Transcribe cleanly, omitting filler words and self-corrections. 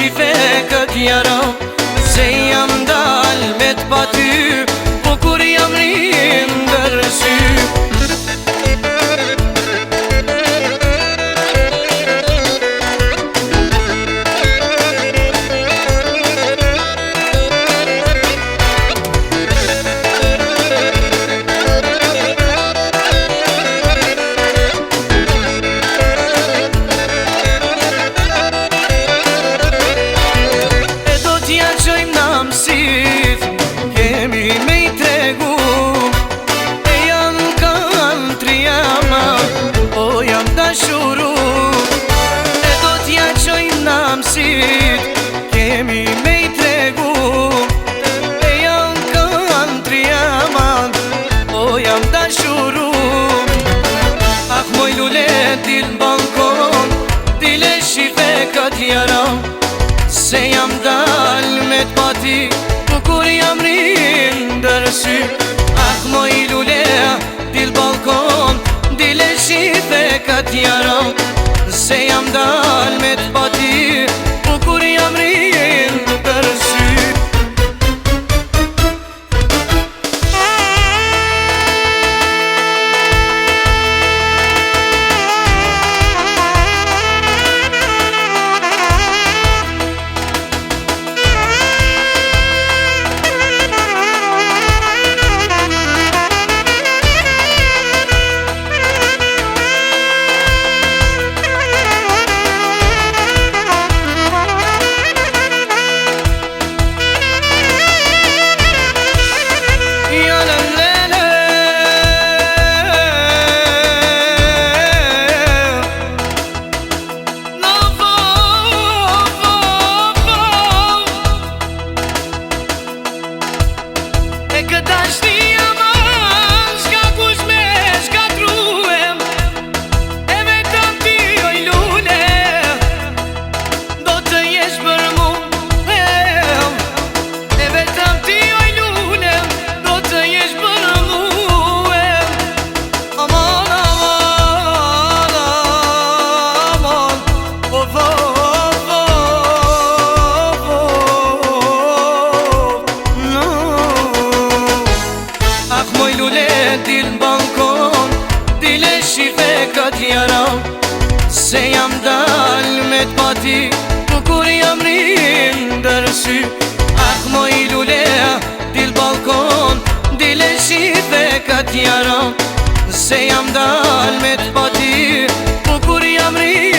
shife këtë jara, se jam dal me t'pa ty, po kur jam rinë ndërsy. Kemi me I tregu, e janë kanë trijama, o jam dashuru. E do t'ja qojnë në mësit, kemi me I tregu, e janë kanë trijama, o jam dashuru. Ah moj lule dil n'balkon, dile shife këtë jara, se jam dal me t'pati, kur jam rinë ndërsy. Ah moj lule dil balkon, dile shife këtë jara, se jam dal me t'pati, kur jam rinë ndërsy. Dil n'balkon, dile shife këtë jara, se jam dal me t'pati, kur jam rinë ndërsy. Ah moj lule dil balkon, dile shife këtë jara, se jam dal me t'pati, kur jam rinë